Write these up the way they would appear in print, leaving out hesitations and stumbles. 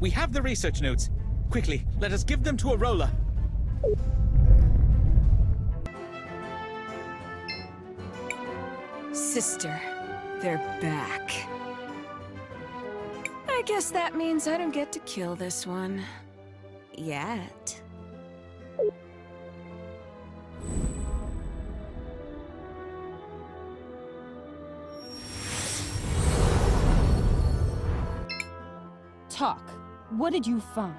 We have the research notes. Quickly, let us give them to Arola. Sister, they're back. I guess that means I don't get to kill this one. Yet. Talk. What did you find?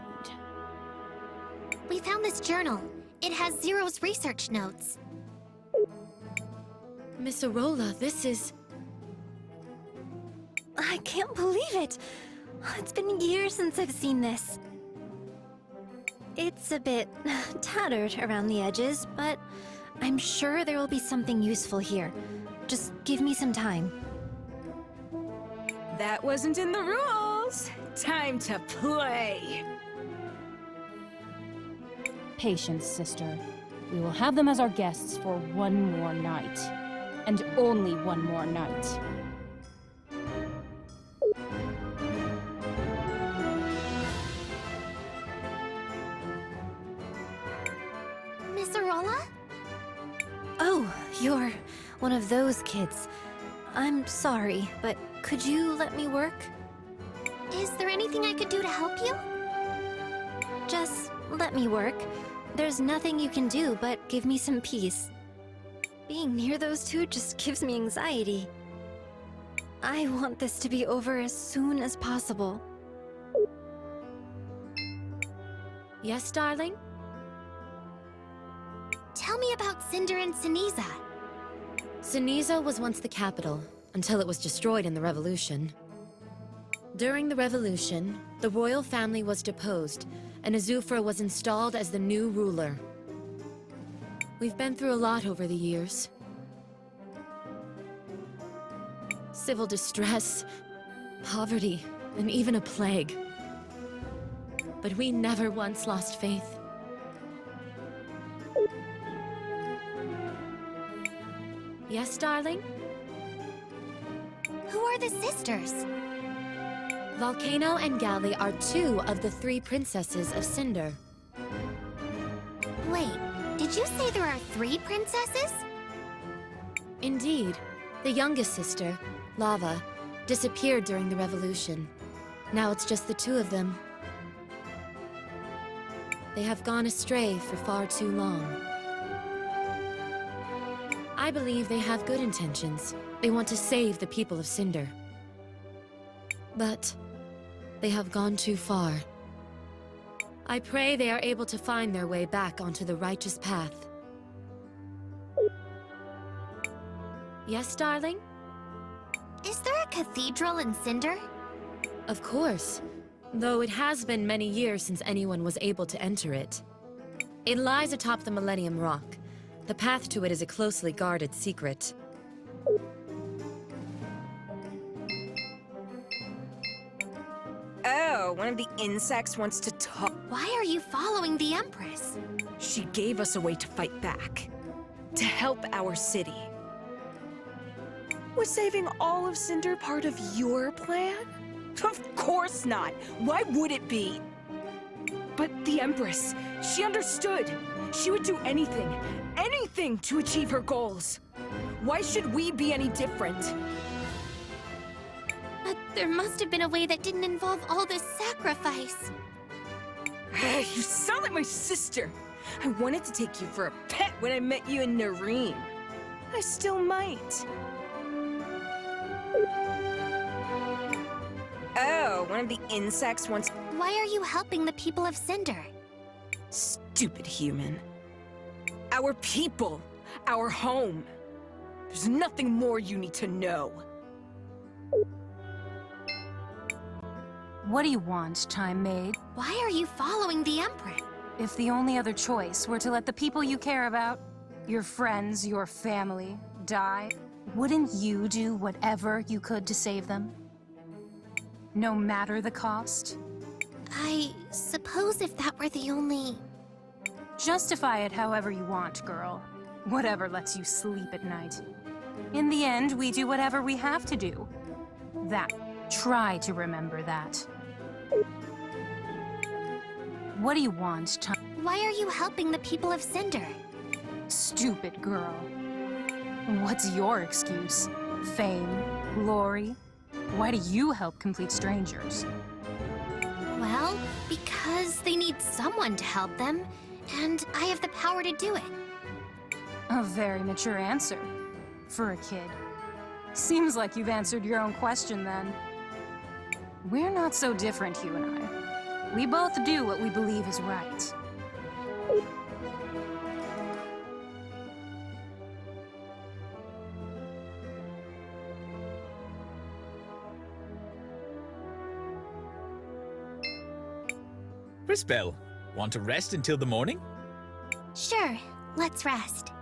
We found this journal. It has Zero's research notes. Miss Arola, this is... I can't believe it! It's been years since I've seen this. It's a bit tattered around the edges, but I'm sure there will be something useful here. Just give me some time. That wasn't in the rules! Time to play! Patience, sister. We will have them as our guests for one more night. And only one more night. Miss Arola? Oh, you're one of those kids. I'm sorry, but could you let me work? Is there anything I could do to help you? Just let me work. There's nothing you can do but give me some peace. Being near those two just gives me anxiety. I want this to be over as soon as possible. Yes, darling? Tell me about Cinder and Sinisa. Sinisa was once the capital, until it was destroyed in the Revolution. During the Revolution, the royal family was deposed, and Azufra was installed as the new ruler. We've been through a lot over the years. Civil distress, poverty, and even a plague. But we never once lost faith. Yes, darling? Who are the sisters? Volcano and Galley are two of the three princesses of Cinder. Wait, did you say there are 3 princesses? Indeed. The youngest sister, Lava, disappeared during the Revolution. Now it's just the two of them. They have gone astray for far too long. I believe they have good intentions. They want to save the people of Cinder. But they have gone too far. I pray they are able to find their way back onto the righteous path. Yes, darling? Is there a cathedral in Cinder? Of course. Though it has been many years since anyone was able to enter it. It lies atop the Millennium Rock. The path to it is a closely guarded secret. Oh, one of the insects wants to talk. Why are you following the Empress? She gave us a way to fight back. To help our city. Was saving all of Cinder part of your plan? Of course not! Why would it be? But the Empress, she understood. She would do anything to achieve her goals. Why should we be any different? But there must have been a way that didn't involve all this sacrifice. You sound like my sister. I wanted to take you for a pet when I met you in Nareem. I still might. Oh, one of the insects wants... Why are you helping the people of Cinder? Stupid human. Our people. Our home. There's nothing more you need to know. What do you want, Time Maid? Why are you following the Empress? If the only other choice were to let the people you care about, your friends, your family, die, wouldn't you do whatever you could to save them? No matter the cost? I suppose if that were the only... Justify it however you want, girl. Whatever lets you sleep at night. In the end, we do whatever we have to do. Try to remember that. What do you want, Tom? Why are you helping the people of Cinder? Stupid girl. What's your excuse? Fame? Glory? Why do you help complete strangers? Well, because they need someone to help them, and I have the power to do it. A very mature answer. For a kid. Seems like you've answered your own question, then. We're not so different, you and I. We both do what we believe is right. Crisbell, want to rest until the morning? Sure, let's rest.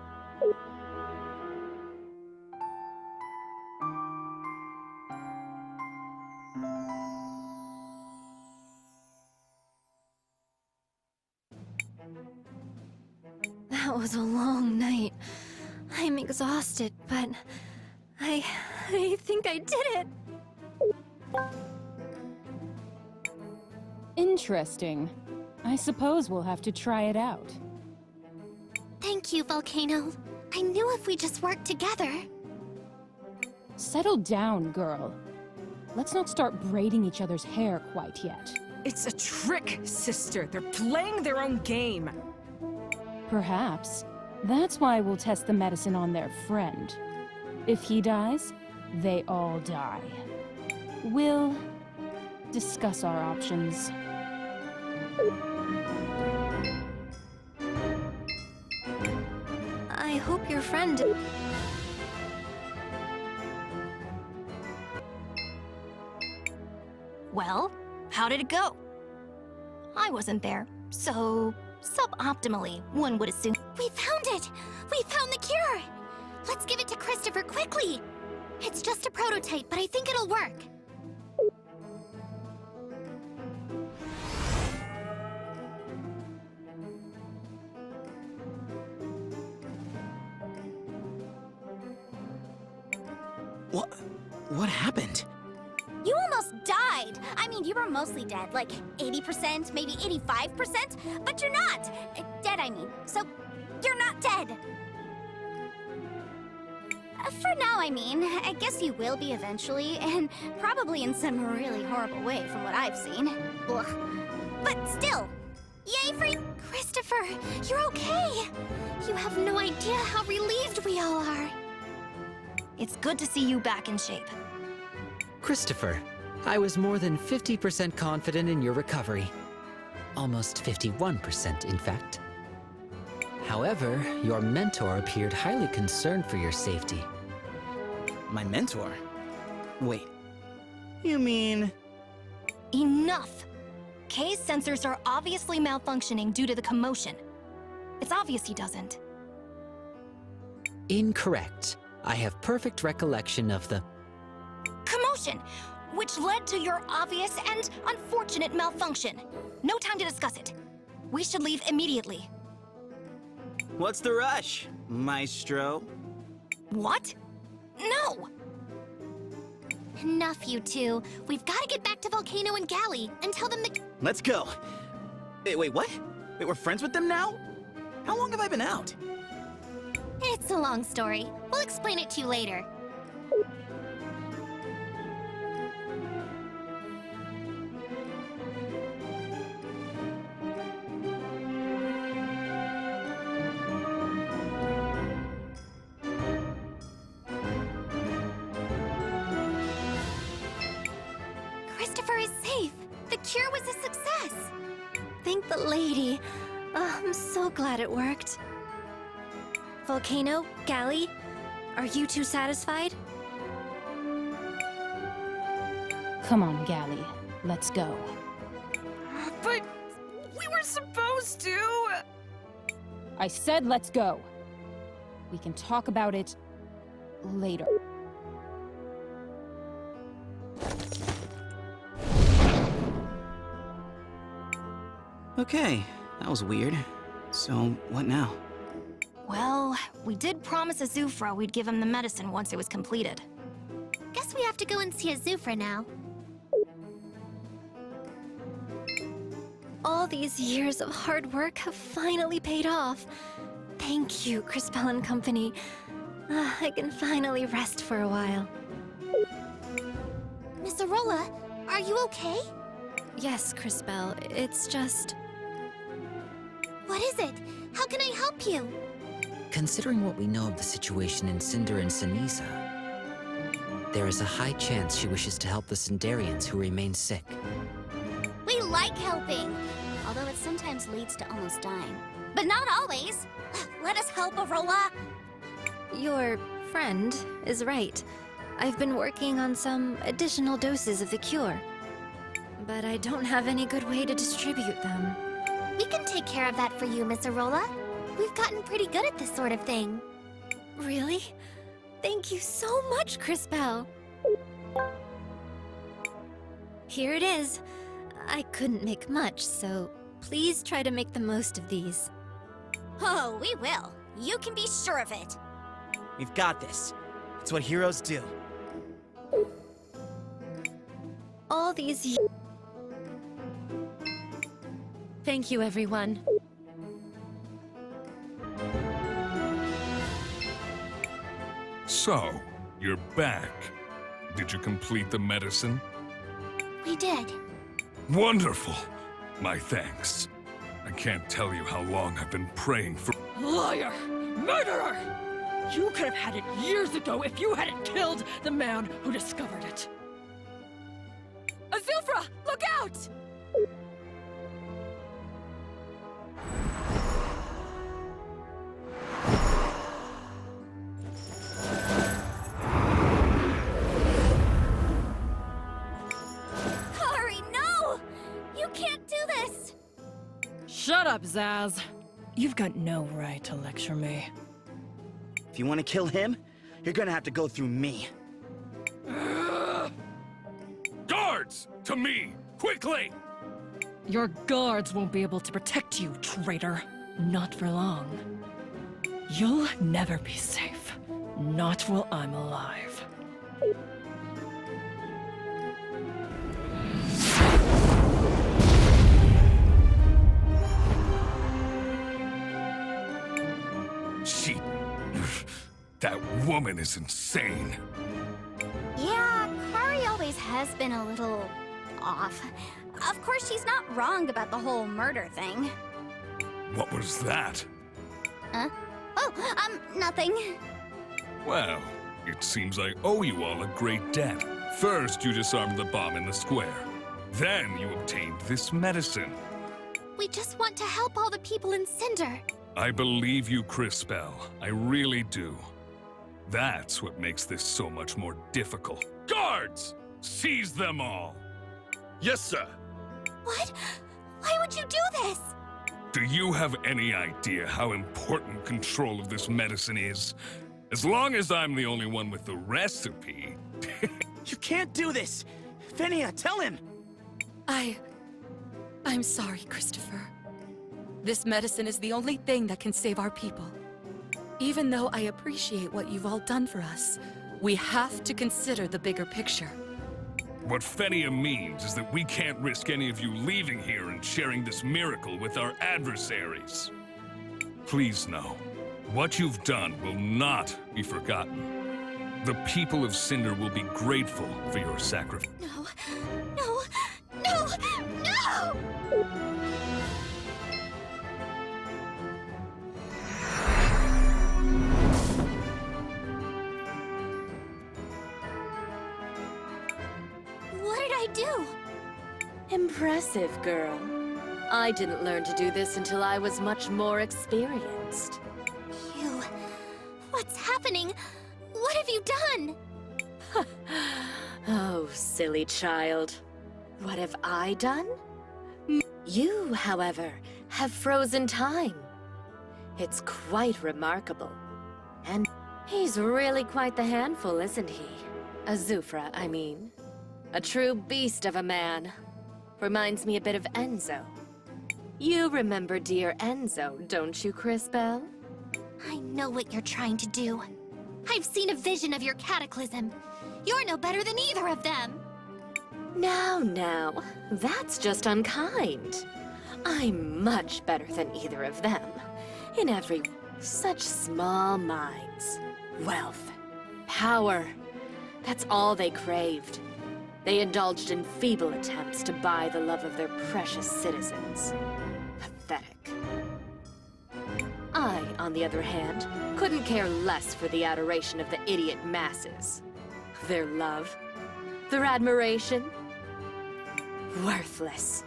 That was a long night. I'm exhausted, but I think I did it. Interesting. I suppose we'll have to try it out. Thank you, Volcano. I knew if we just worked together. Settle down, girl. Let's not start braiding each other's hair quite yet. It's a trick, sister. They're playing their own game. Perhaps. That's why we'll test the medicine on their friend. If he dies, they all die. We'll discuss our options. I hope your friend... Well, how did it go? I wasn't there, so suboptimally, one would assume. We found it! We found the cure! Let's give it to Christopher quickly! It's just a prototype, but I think it'll work. What happened? You almost died! I mean, you were mostly dead, like 80%, maybe 85%, but you're not! Dead, I mean. So, you're not dead! For now, I mean. I guess you will be eventually, and probably in some really horrible way from what I've seen. Ugh. But still, yay for you! Christopher, you're okay! You have no idea how relieved we all are. It's good to see you back in shape. Christopher, I was more than 50% confident in your recovery. Almost 51%, in fact. However, your mentor appeared highly concerned for your safety. My mentor? Wait, you mean... Enough! Kay's sensors are obviously malfunctioning due to the commotion. It's obvious he doesn't. Incorrect. I have perfect recollection of the... Commotion! Which led to your obvious and unfortunate malfunction. No time to discuss it. We should leave immediately. What's the rush, Maestro? What? No! Enough, you two. We've got to get back to Volcano and Galley and tell them that... Let's go. Wait, what? Wait, we're friends with them now? How long have I been out? It's a long story. We'll explain it to you later. Christopher is safe. The cure was a success. Thank the lady. Oh, I'm so glad it worked. Volcano, Galley, are you two satisfied? Come on, Galley. Let's go. But we were supposed to. I said let's go. We can talk about it later. Okay, that was weird. So, what now? Well, we did promise Azufra we'd give him the medicine once it was completed. Guess we have to go and see Azufra now. All these years of hard work have finally paid off. Thank you, Crispell and Company. I can finally rest for a while. Miss Arola, are you okay? Yes, Crispell, it's just... What is it? How can I help you? Considering what we know of the situation in Cinder and Ceniza, there is a high chance she wishes to help the Cinderians who remain sick. We like helping, although it sometimes leads to almost dying. But not always. Let us help, Arola. Your friend is right. I've been working on some additional doses of the cure. But I don't have any good way to distribute them. We can take care of that for you, Miss Arola. We've gotten pretty good at this sort of thing. Really? Thank you so much, Crispell. Here it is. I couldn't make much, so please try to make the most of these. Oh, we will. You can be sure of it. We've got this. It's what heroes do. All these Thank you, everyone. So, you're back. Did you complete the medicine? We did. Wonderful! My thanks. I can't tell you how long I've been praying for— Liar! Murderer! You could have had it years ago if you hadn't killed the man who discovered it. Azufra, look out! Kari, no! You can't do this! Shut up, Zaz. You've got no right to lecture me. If you want to kill him, you're gonna have to go through me. Guards! To me! Quickly! Your guards won't be able to protect you, traitor. Not for long. You'll never be safe. Not while I'm alive. She... That woman is insane. Yeah, Kari always has been a little off. Of course, she's not wrong about the whole murder thing. What was that? Huh? Oh, nothing. Well, it seems I owe you all a great debt. First, you disarmed the bomb in the square. Then you obtained this medicine. We just want to help all the people in Cinder. I believe you, Crispell. I really do. That's what makes this so much more difficult. Guards! Seize them all! Yes, sir. What? Why would you do this? Do you have any idea how important control of this medicine is? As long as I'm the only one with the recipe... You can't do this! Fenia, tell him! I'm sorry, Christopher. This medicine is the only thing that can save our people. Even though I appreciate what you've all done for us, we have to consider the bigger picture. What Fenia means is that we can't risk any of you leaving here and sharing this miracle with our adversaries. Please know, what you've done will not be forgotten. The people of Cinder will be grateful for your sacrifice. No, no, no, no! What did I do? Impressive, girl. I didn't learn to do this until I was much more experienced. You... What's happening? What have you done? Oh, silly child. What have I done? You, however, have frozen time. It's quite remarkable. And he's really quite the handful, isn't he? Azufra, I mean. A true beast of a man. Reminds me a bit of Enzo. You remember dear Enzo, don't you, Crispell? I know what you're trying to do. I've seen a vision of your cataclysm. You're no better than either of them. Now, that's just unkind. I'm much better than either of them. In every... Such small minds. Wealth. Power. That's all they craved. They indulged in feeble attempts to buy the love of their precious citizens. Pathetic. I, on the other hand, couldn't care less for the adoration of the idiot masses. Their love. Their admiration. Worthless.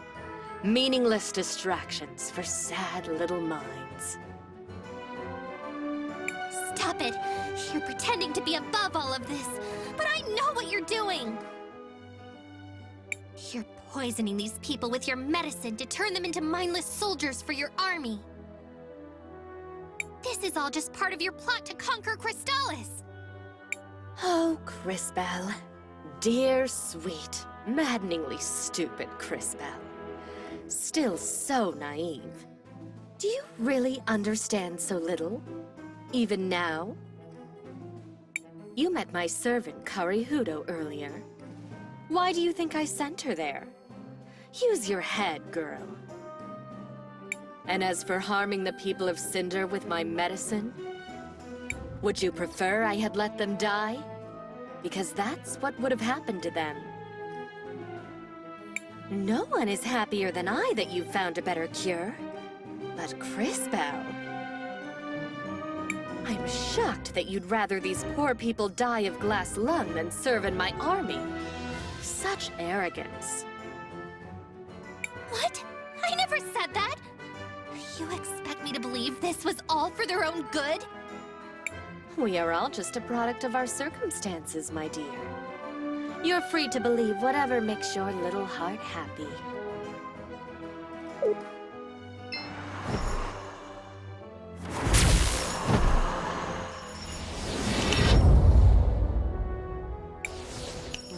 Meaningless distractions for sad little minds. Stop it! You're pretending to be above all of this, but I know what you're doing! You're poisoning these people with your medicine to turn them into mindless soldiers for your army. This is all just part of your plot to conquer Crystallis! Oh, Crisbell. Dear, sweet, maddeningly stupid Crisbell. Still so naive. Do you really understand so little? Even now? You met my servant, Karihudo, earlier. Why do you think I sent her there? Use your head, girl. And as for harming the people of Cinder with my medicine, would you prefer I had let them die? Because that's what would have happened to them. No one is happier than I that you've found a better cure. But Crisbell... I'm shocked that you'd rather these poor people die of glass lung than serve in my army. Such arrogance. What? I never said that! You expect me to believe this was all for their own good? We are all just a product of our circumstances, my dear. You're free to believe whatever makes your little heart happy.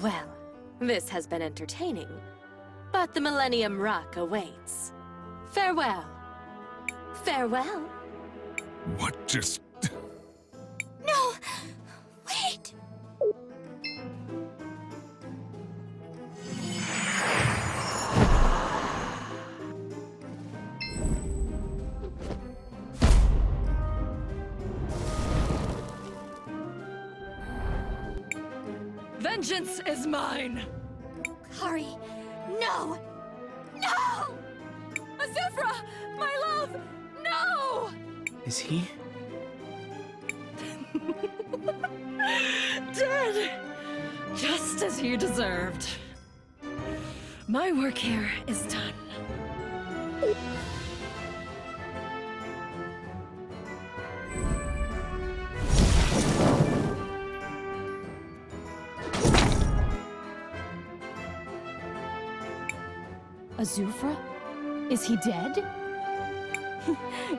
Well, this has been entertaining, but the Millennium Rock awaits. Farewell. Farewell. What just... No! Wait! Vengeance is mine! Kari, no! No! Azufra! My love! No! Is he? Dead! Just as you deserved. My work here is done. Azufra? Is he dead?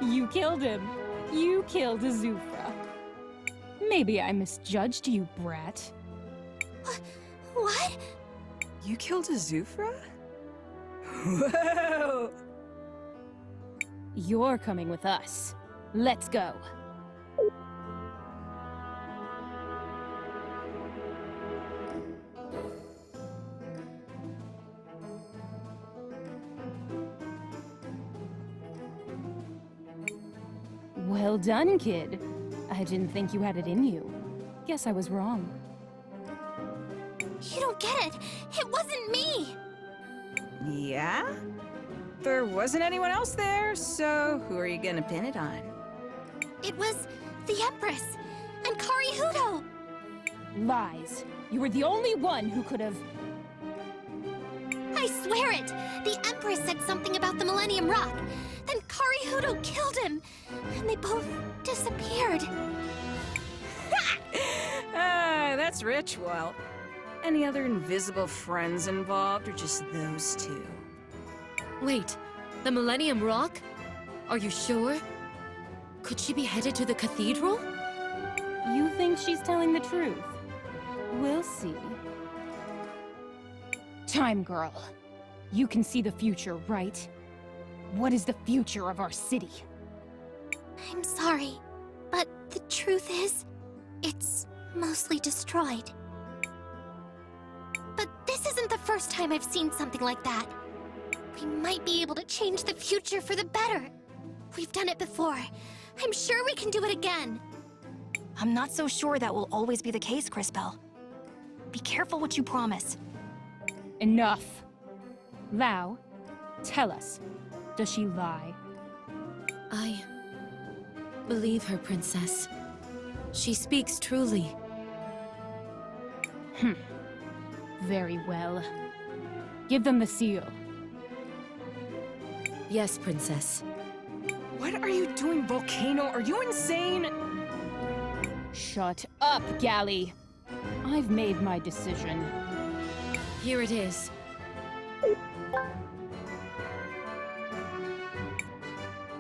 You killed him. You killed Azufra. Maybe I misjudged you, brat. What? You killed Azufra? Whoa! You're coming with us. Let's go. Well done, kid. I didn't think you had it in you. Guess I was wrong. You don't get it! It wasn't me! Yeah? There wasn't anyone else there, so who are you gonna pin it on? It was the Empress and Karihudo! Lies. You were the only one who could have... I swear it! The Empress said something about the Millennium Rock. Then Karihudo killed him, and they both disappeared. That's rich. Well, any other invisible friends involved, or just those two? Wait, the Millennium Rock? Are you sure? Could she be headed to the cathedral? You think she's telling the truth? We'll see. Time Girl. You can see the future, right? What is the future of our city? I'm sorry, but the truth is, it's mostly destroyed. But this isn't the first time I've seen something like that. we might be able to change the future for the better. We've done it before. I'm sure we can do it again. I'm not so sure that will always be the case, Crispell. Be careful what you promise. Enough. Lau, tell us, does she lie? I believe her, Princess. She speaks truly. Very well. Give them the seal. Yes, Princess. What are you doing, Volcano? Are you insane? Shut up, Gally. I've made my decision. Here it is.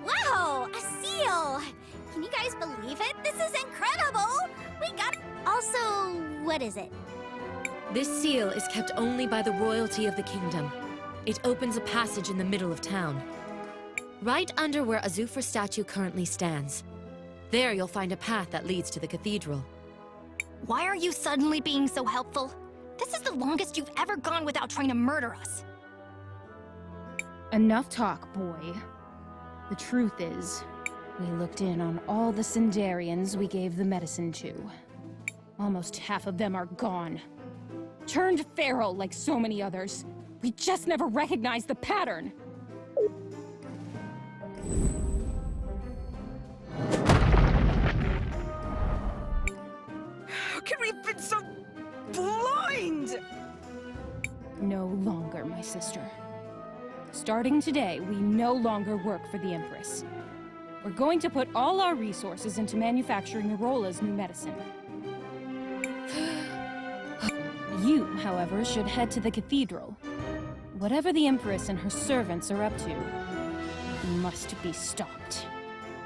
Wow, a seal! Can you guys believe it? This is incredible! We got... Also, what is it? This seal is kept only by the royalty of the kingdom. It opens a passage in the middle of town. Right under where a Zufra statue currently stands. There you'll find a path that leads to the cathedral. Why are you suddenly being so helpful? This is the longest you've ever gone without trying to murder us. Enough talk, boy. The truth is, we looked in on all the Sindarians we gave the medicine to. Almost half of them are gone. Turned feral like so many others. We just never recognized the pattern. How can we have been so blind? No longer, my sister. Starting today, we no longer work for the Empress. We're going to put all our resources into manufacturing Arola's new medicine. You, however, should head to the cathedral. Whatever the Empress and her servants are up to must be stopped.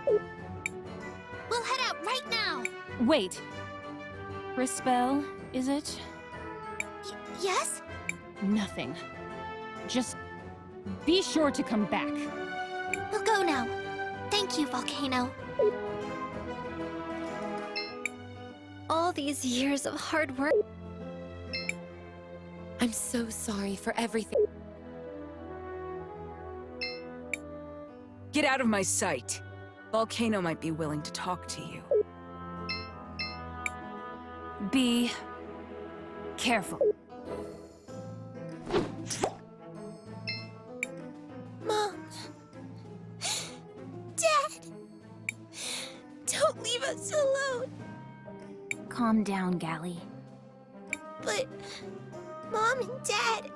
We'll head out right now. Wait. Crispell, is it? Yes? Nothing. Just be sure to come back. We'll go now. Thank you, Volcano. All these years of hard work. I'm so sorry for everything. Get out of my sight. Volcano might be willing to talk to you. Be careful. Mom. Dad. Don't leave us alone. Calm down, Gally. But Mom and Dad.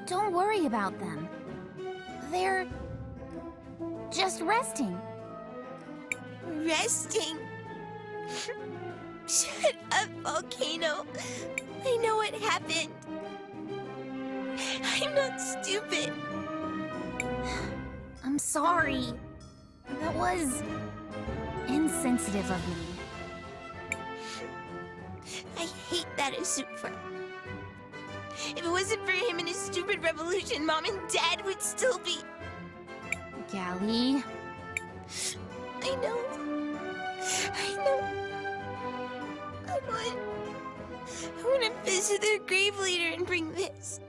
Don't worry about them. They're just resting. Resting? Shut up, Volcano. I know what happened. I'm not stupid. I'm sorry. That was insensitive of me. I hate that Azufra. If it wasn't for him and his stupid revolution, Mom and Dad would still be... Gally. I know. I want to visit their grave leader and bring this.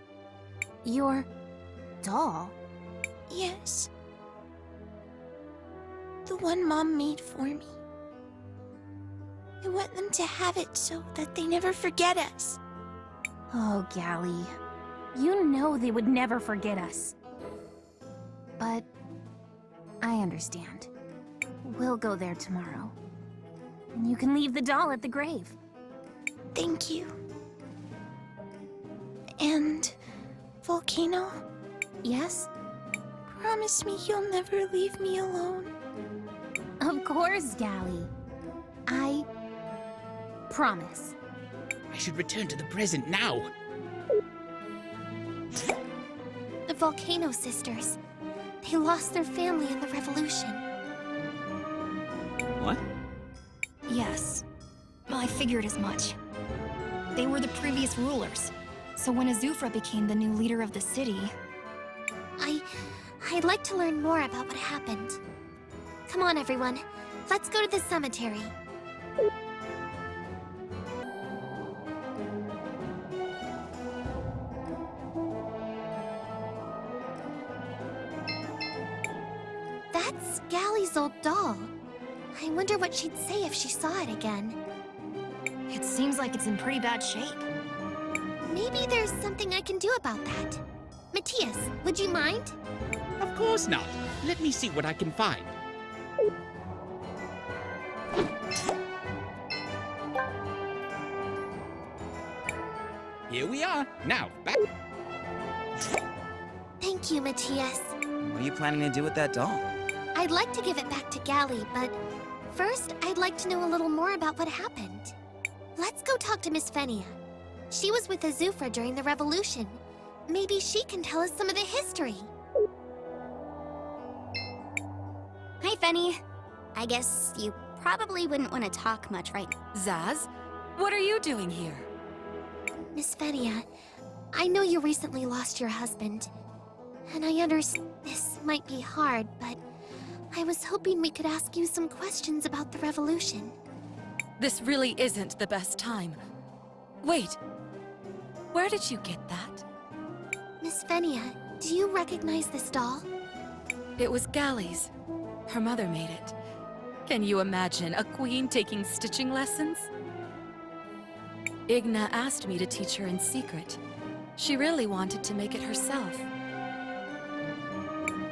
Your doll? Yes. The one Mom made for me. I want them to have it so that they never forget us. Oh, Gally. You know they would never forget us. But I understand. We'll go there tomorrow. And you can leave the doll at the grave. Thank you. And Volcano? Yes? Promise me you'll never leave me alone. Of course, Gally. I promise. I should return to the present now. The Volcano sisters. They lost their family in the revolution. What? Yes. I figured as much. They were the previous rulers. So when Azufra became the new leader of the city... I'd like to learn more about what happened. Come on, everyone. Let's go to the cemetery. It's Galley's old doll. I wonder what she'd say if she saw it again. It seems like it's in pretty bad shape. Maybe there's something I can do about that. Matthias, would you mind? Of course not. Let me see what I can find. Here we are. Now, back. Thank you, Matthias. What are you planning to do with that doll? I'd like to give it back to Galley, but first, I'd like to know a little more about what happened. Let's go talk to Miss Fenia. She was with Azufra during the revolution. Maybe she can tell us some of the history. Hi, Fenny. I guess you probably wouldn't want to talk much, right? Zaz, what are you doing here? Miss Fenia, I know you recently lost your husband. And I understand this might be hard, but I was hoping we could ask you some questions about the revolution. This really isn't the best time. Wait, where did you get that? Miss Fenia, do you recognize this doll? It was Galley's. Her mother made it. Can you imagine a queen taking stitching lessons? Igna asked me to teach her in secret. She really wanted to make it herself.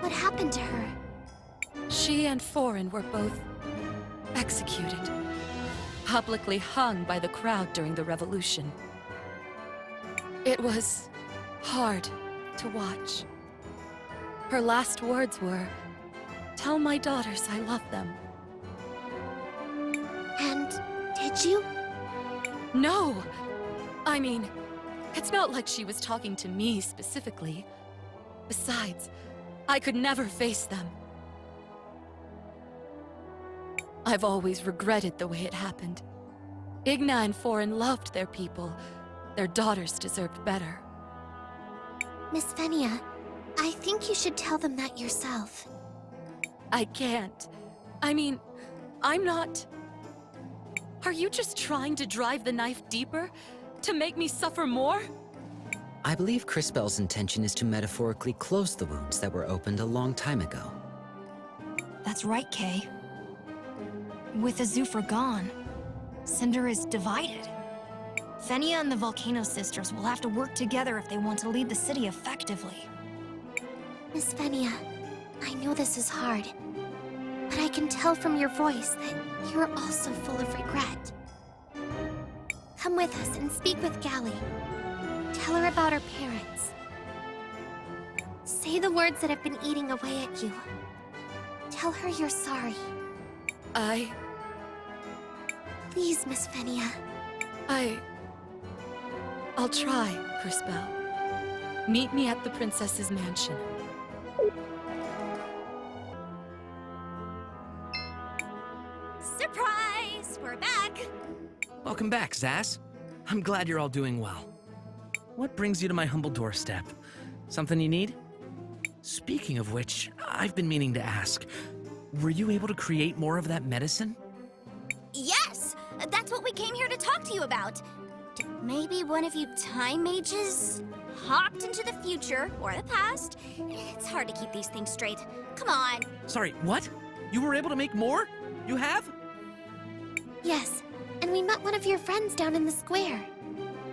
What happened to her? She and Foreign were both executed. Publicly hung by the crowd during the revolution. It was hard to watch. Her last words were, "Tell my daughters I love them." And did you? No! I mean, it's not like she was talking to me specifically. Besides, I could never face them. I've always regretted the way it happened. Igna and Foreign loved their people. Their daughters deserved better. Miss Fenia, I think you should tell them that yourself. I can't. I mean, I'm not... Are you just trying to drive the knife deeper? To make me suffer more? I believe Crispell's intention is to metaphorically close the wounds that were opened a long time ago. That's right, Kay. With Azufra gone, Cinder is divided. Fenia and the Volcano Sisters will have to work together if they want to lead the city effectively. Miss Fenia, I know this is hard, but I can tell from your voice that you're also full of regret. Come with us and speak with Galley. Tell her about her parents. Say the words that have been eating away at you. Tell her you're sorry. Please, Miss Fenia. I'll try, Crispell. Meet me at the princess's mansion. Surprise! We're back! Welcome back, Zaz. I'm glad you're all doing well. What brings you to my humble doorstep? Something you need? Speaking of which, I've been meaning to ask, were you able to create more of that medicine? Yes! That's what we came here to talk to you about. Maybe one of you time mages hopped into the future or the past? It's hard to keep these things straight. Come on. Sorry, what? You were able to make more? You have? Yes, and we met one of your friends down in the square.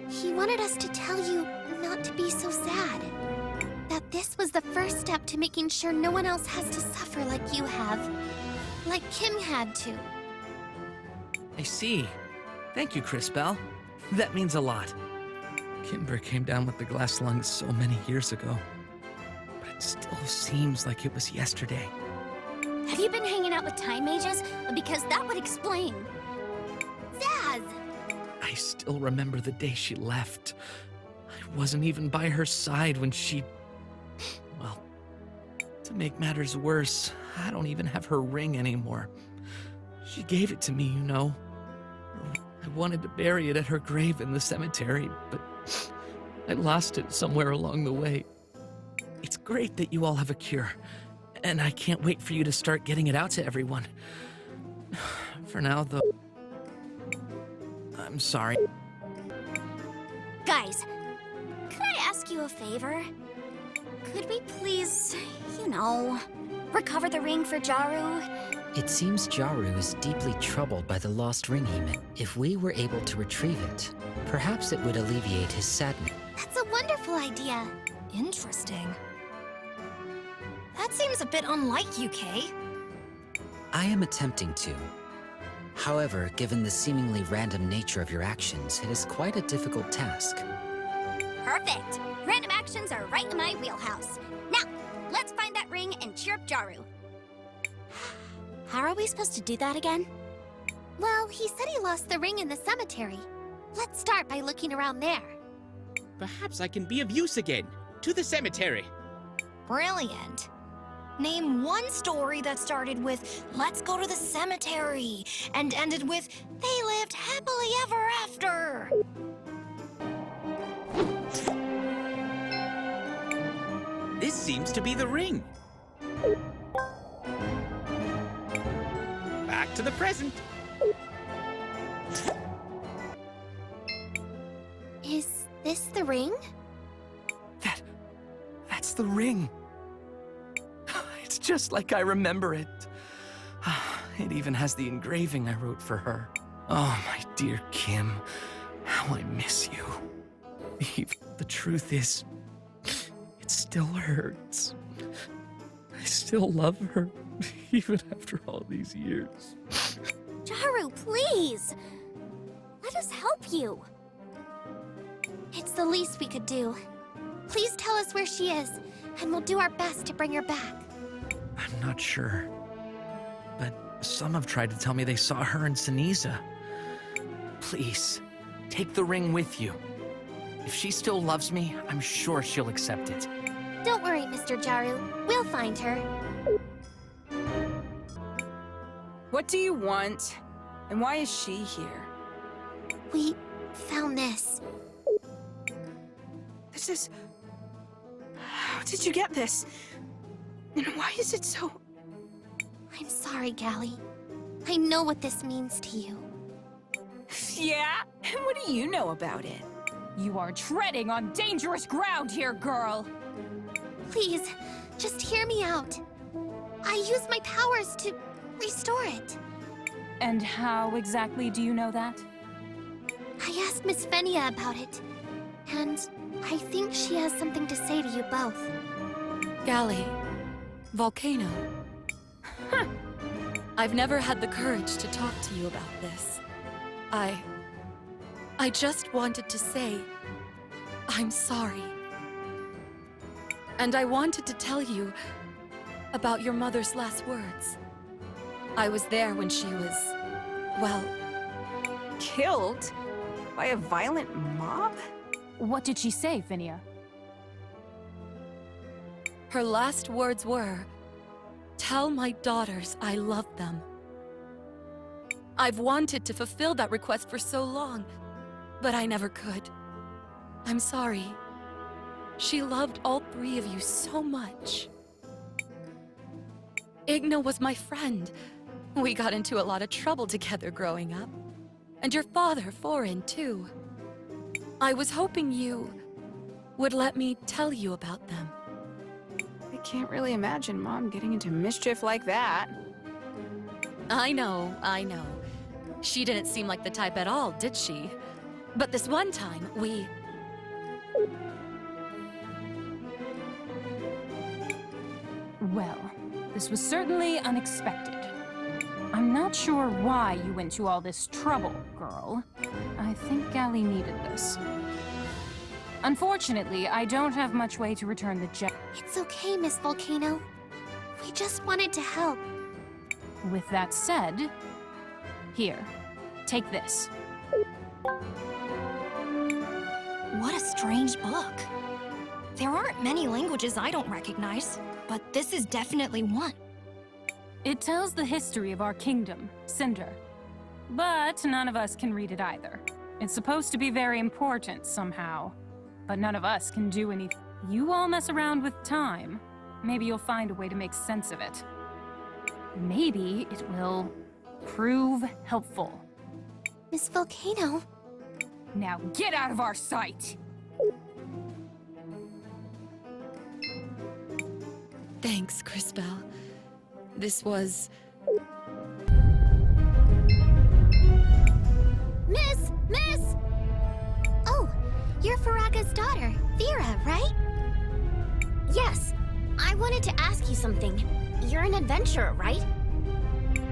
He wanted us to tell you not to be so sad. That this was the first step to making sure no one else has to suffer like you have. Like Kim had to. I see. Thank you, Crispell. That means a lot. Kimber came down with the glass lungs so many years ago. But it still seems like it was yesterday. Have you been hanging out with time mages? Because that would explain. Zaz! I still remember the day she left. I wasn't even by her side when she... Well, to make matters worse, I don't even have her ring anymore. She gave it to me, you know. I wanted to bury it at her grave in the cemetery, but I lost it somewhere along the way. It's great that you all have a cure, and I can't wait for you to start getting it out to everyone. For now, though, I'm sorry. Guys, could I ask you a favor? Could we please, recover the ring for Jaru? It seems Jaru is deeply troubled by the lost ring he met. If we were able to retrieve it, perhaps it would alleviate his sadness. That's a wonderful idea. Interesting. That seems a bit unlike you, Kay. I am attempting to. However, given the seemingly random nature of your actions, it is quite a difficult task. Perfect. Random actions are right in my wheelhouse. Now, let's find that ring and cheer up Jaru. How are we supposed to do that again? Well, he said he lost the ring in the cemetery. Let's start by looking around there. Perhaps I can be of use again. To the cemetery. Brilliant. Name one story that started with, "Let's go to the cemetery," and ended with, "They lived happily ever after." This seems to be the ring. Back to the present. Is this the ring? That's the ring. It's just like I remember it. It even has the engraving I wrote for her. Oh, my dear Kim, how I miss you. Eve, the truth is, it still hurts. I still love her, even after all these years. Jaru, please! Let us help you. It's the least we could do. Please tell us where she is, and we'll do our best to bring her back. I'm not sure, but some have tried to tell me they saw her and Siniza. Please, take the ring with you. If she still loves me, I'm sure she'll accept it. Don't worry, Mr. Jaru. We'll find her. What do you want? And why is she here? We found this. This is... How did you get this? And why is it so... I'm sorry, Gally. I know what this means to you. Yeah? And what do you know about it? You are treading on dangerous ground here, girl! Please, just hear me out. I used my powers to restore it. And how exactly do you know that? I asked Miss Fenia about it, and I think she has something to say to you both. Gally, Volcano. I've never had the courage to talk to you about this. I just wanted to say, I'm sorry. And I wanted to tell you about your mother's last words. I was there when she was, well... Killed? By a violent mob? What did she say, Finia? Her last words were, "Tell my daughters I love them." I've wanted to fulfill that request for so long, but I never could. I'm sorry. She loved all three of you so much. Igna was my friend. We got into a lot of trouble together growing up. And your father, Foreign, too. I was hoping you would let me tell you about them. I can't really imagine Mom getting into mischief like that. I know. She didn't seem like the type at all, did she? But this one time, we... Well, this was certainly unexpected. I'm not sure why you went to all this trouble, girl. I think Gally needed this. Unfortunately, I don't have much way to return the gem. It's okay, Miss Volcano. We just wanted to help. With that said, here, take this. What a strange book. There aren't many languages I don't recognize, but this is definitely one. It tells the history of our kingdom, Cinder. But none of us can read it either. It's supposed to be very important somehow. But none of us can do anything. You all mess around with time. Maybe you'll find a way to make sense of it. Maybe it will prove helpful. Miss Volcano? Now get out of our sight! Thanks, Crispell. This was... Miss! Oh, you're Faraga's daughter, Vera, right? Yes. I wanted to ask you something. You're an adventurer, right?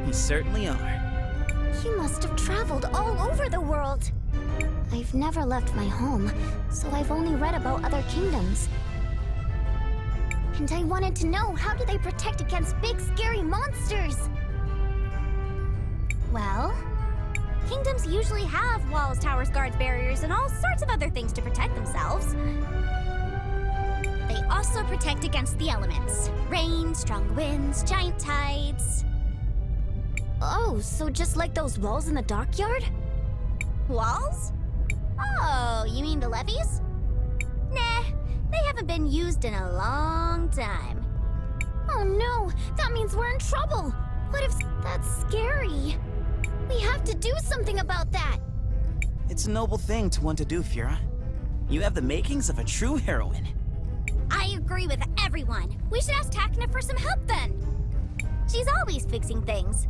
We certainly are. You must have traveled all over the world. I've never left my home, so I've only read about other kingdoms. And I wanted to know, how do they protect against big, scary monsters? Well, kingdoms usually have walls, towers, guards, barriers, and all sorts of other things to protect themselves. They also protect against the elements. Rain, strong winds, giant tides. Oh, so just like those walls in the dockyard? Walls? Oh, you mean the levees? Nah, they haven't been used in a long time. Oh no, that means we're in trouble. What if... That's scary. We have to do something about that. It's a noble thing to want to do, Fira. You have the makings of a true heroine. I agree with everyone. We should ask Takna for some help then. She's always fixing things.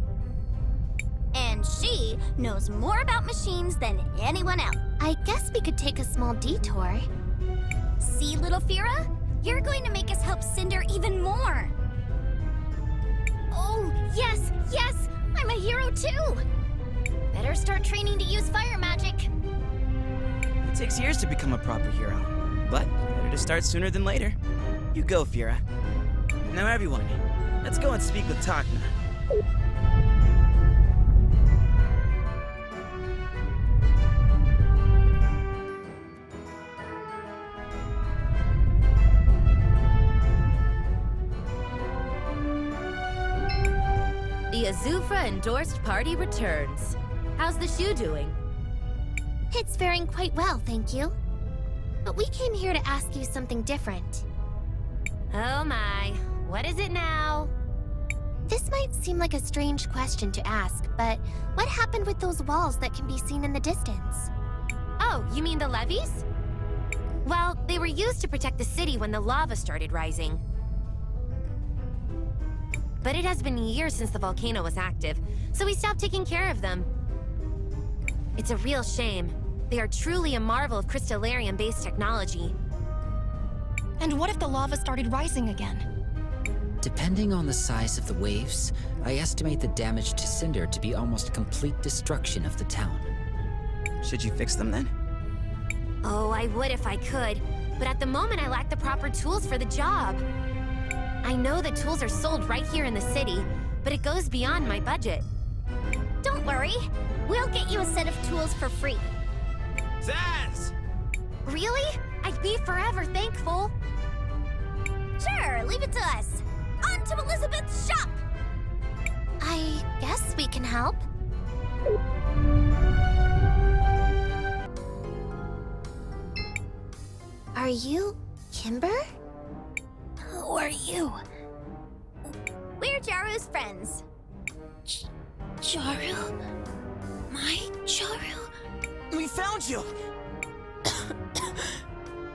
And she knows more about machines than anyone else. I guess we could take a small detour. See, little Fira? You're going to make us help Cinder even more. Oh, yes! I'm a hero too! Better start training to use fire magic. It takes years to become a proper hero, but better to start sooner than later. You go, Fira. Now everyone, let's go and speak with Takna. The Azufra-endorsed party returns. How's the shoe doing? It's faring quite well, thank you. But we came here to ask you something different. Oh my, what is it now? This might seem like a strange question to ask, but what happened with those walls that can be seen in the distance? Oh, you mean the levees? Well, they were used to protect the city when the lava started rising. But it has been years since the volcano was active, so we stopped taking care of them. It's a real shame. They are truly a marvel of crystallarium-based technology. And what if the lava started rising again? Depending on the size of the waves, I estimate the damage to Cinder to be almost complete destruction of the town. Should you fix them then? Oh, I would if I could, but at the moment I lack the proper tools for the job. I know the tools are sold right here in the city, but it goes beyond my budget. Don't worry, we'll get you a set of tools for free. Zaz! Really? I'd be forever thankful. Sure, leave it to us. On to Elizabeth's shop! I guess we can help. Are you Kimber? Who are you? We're Jaru's friends. Jaru? My Jaru? We found you!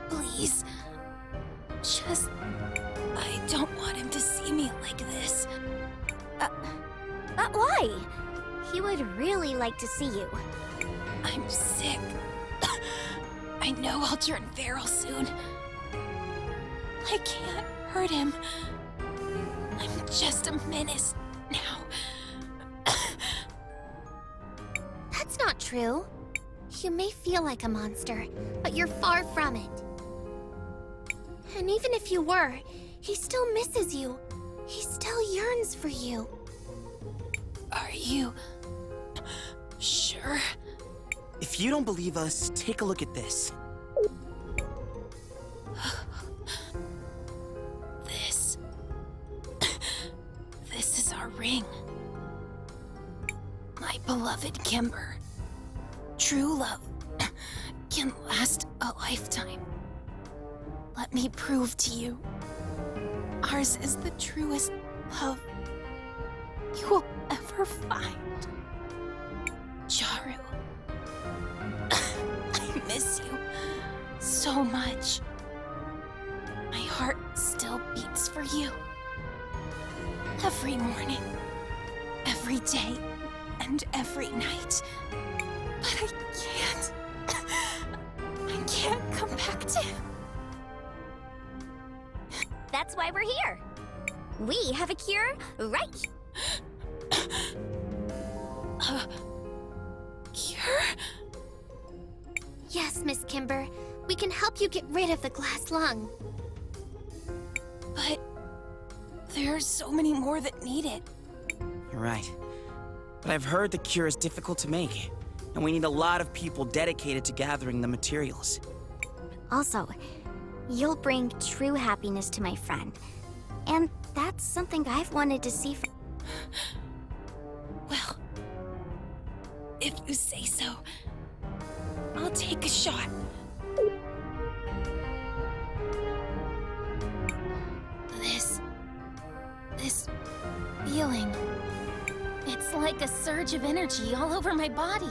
Please. Just... I don't want him to see me like this. Why? He would really like to see you. I'm sick. I know I'll turn feral soon. I can't hurt him. I'm just a menace now. That's not true. You may feel like a monster, but you're far from it. And even if you were, he still misses you. He still yearns for you. Are you... sure? If you don't believe us, take a look at this. This is our ring. My beloved Kimber. True love can last a lifetime. Let me prove to you. Ours is the truest love you will ever find. Jaru. I miss you so much. My heart still beats for you. Every morning, every day, and every night. But I can't. I can't come back to him. That's why we're here. We have a cure right. Cure? Yes, Miss Kimber. We can help you get rid of the glass lung. But there are so many more that need it. You're right. But I've heard the cure is difficult to make, and we need a lot of people dedicated to gathering the materials. Also, you'll bring true happiness to my friend. And that's something I've wanted to see for... Well, if you say so, I'll take a shot. This feeling, it's like a surge of energy all over my body.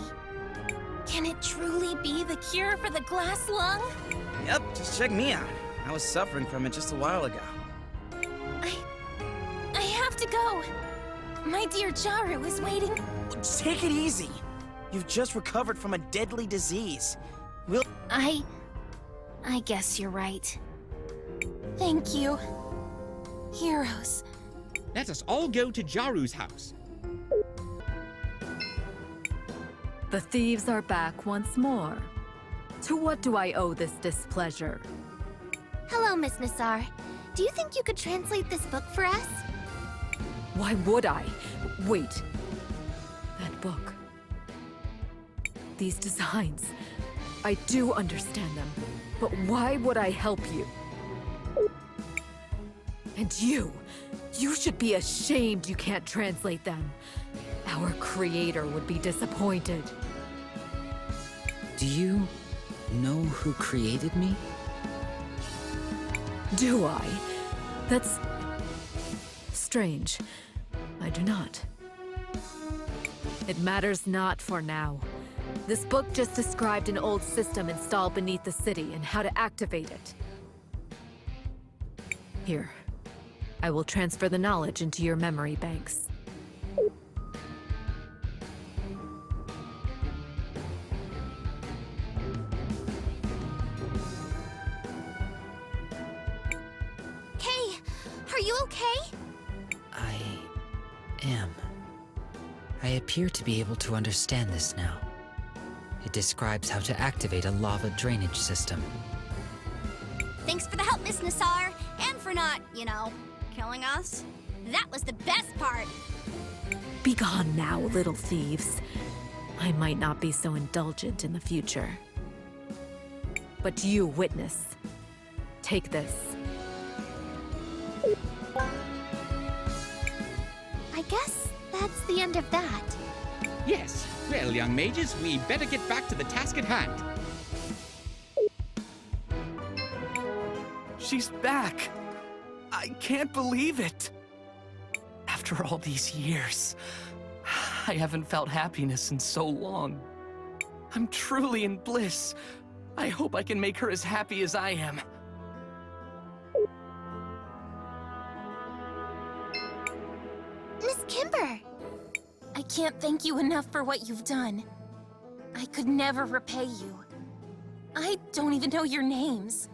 Can it truly be the cure for the glass lung? Yep, just check me out. I was suffering from it just a while ago. I have to go. My dear Jaru is waiting. Take it easy. You've just recovered from a deadly disease. I guess you're right. Thank you. Heroes. Let us all go to Jaru's house. The thieves are back once more. To what do I owe this displeasure? Hello, Miss Nassar. Do you think you could translate this book for us? Why would I? Wait. That book. These designs. I do understand them. But why would I help you? And you should be ashamed you can't translate them. Our creator would be disappointed. Do you know who created me? Do I? That's strange. I do not. It matters not for now. This book just described an old system installed beneath the city and how to activate it. Here. I will transfer the knowledge into your memory banks. Kay, are you okay? I am. I appear to be able to understand this now. It describes how to activate a lava drainage system. Thanks for the help, Miss Nassar, and for not, killing us. That was the best part. Be gone now, little thieves. I might not be so indulgent in the future. But you, witness. Take this. I guess that's the end of that. Yes. Well, young mages, we better get back to the task at hand. She's back! I can't believe it! After all these years, I haven't felt happiness in so long. I'm truly in bliss. I hope I can make her as happy as I am. Miss Kimber! I can't thank you enough for what you've done. I could never repay you. I don't even know your names.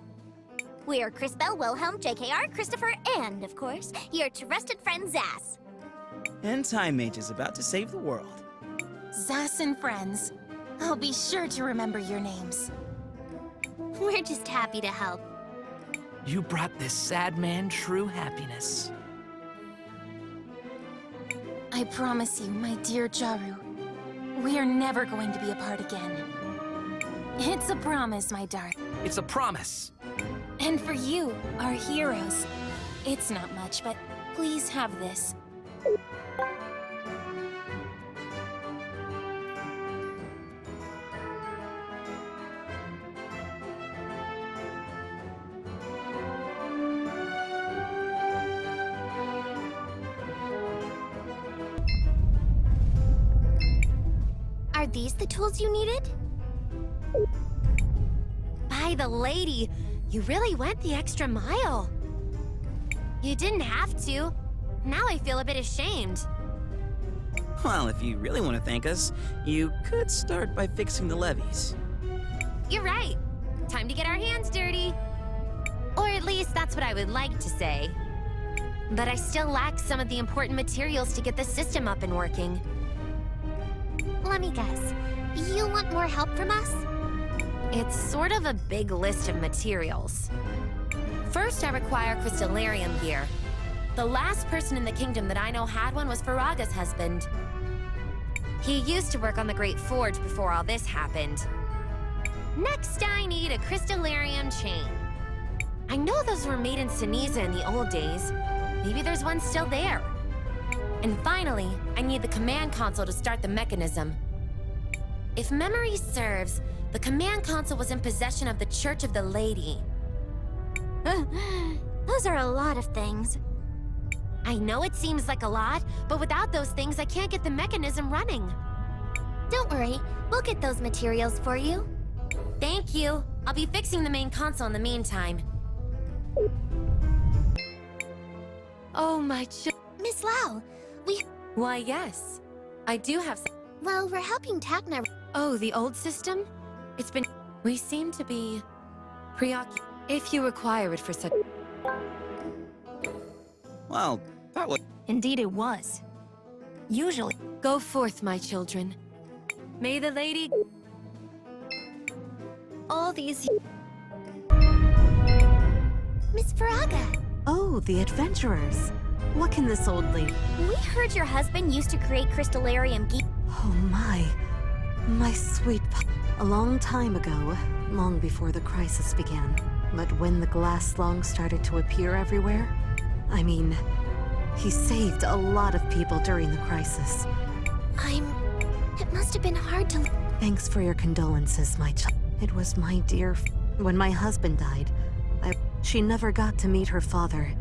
We're Crisbel, Wilhelm, JKR, Christopher, and, of course, your trusted friend Zas. And Time Mage is about to save the world. Zas and friends. I'll be sure to remember your names. We're just happy to help. You brought this sad man true happiness. I promise you, my dear Jaru, we are never going to be apart again. It's a promise, my darling. It's a promise. And for you, our heroes, it's not much, but please have this. Are these the tools you needed? By the lady, you really went the extra mile. You didn't have to. Now I feel a bit ashamed. Well, if you really want to thank us, you could start by fixing the levees. You're right. Time to get our hands dirty. Or at least that's what I would like to say. But I still lack some of the important materials to get the system up and working. Let me guess. You want more help from us? It's sort of a big list of materials. First, I require crystallarium gear. The last person in the kingdom that I know had one was Faraga's husband. He used to work on the Great Forge before all this happened. Next, I need a crystallarium chain. I know those were made in Ceniza in the old days. Maybe there's one still there. And finally, I need the command console to start the mechanism. If memory serves, the command console was in possession of the Church of the Lady. Those are a lot of things. I know it seems like a lot, but without those things, I can't get the mechanism running. Don't worry, we'll get those materials for you. Thank you. I'll be fixing the main console in the meantime. Oh, my Miss Lau, Why, yes. I do have some. Well, we're helping Tacna. Oh, the old system? It's been... We seem to be... preoccupied. If you require it for such... Well, that was... Indeed it was. Usually... Go forth, my children. May the lady... All these... Miss Faraga! Oh, the adventurers. What can this old lady... We heard your husband used to create crystallarium gear. Oh my sweet a long time ago, long before the crisis began. But when the glass slung started to appear everywhere, I mean, he saved a lot of people during the crisis. It must have been hard to... Thanks for your condolences, my child. It was my dear... When my husband died, she never got to meet her father.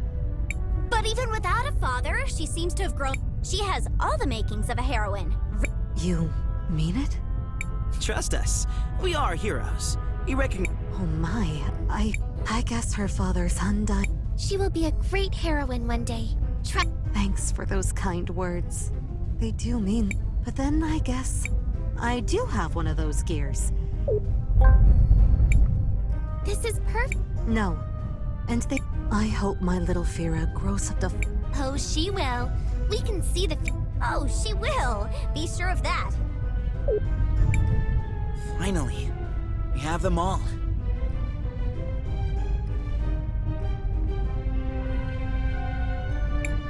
But even without a father, she seems to have grown... She has all the makings of a heroine. You mean it? Trust us. We are heroes. You recognize... Oh my, I guess her father's son died. She will be a great heroine one day. Thanks for those kind words. They do mean... But then I guess I do have one of those gears. This is perfect. No. And I hope my little Fira grows up to... Oh, she will. We can see the... Oh, she will. Be sure of that. Finally, we have them all.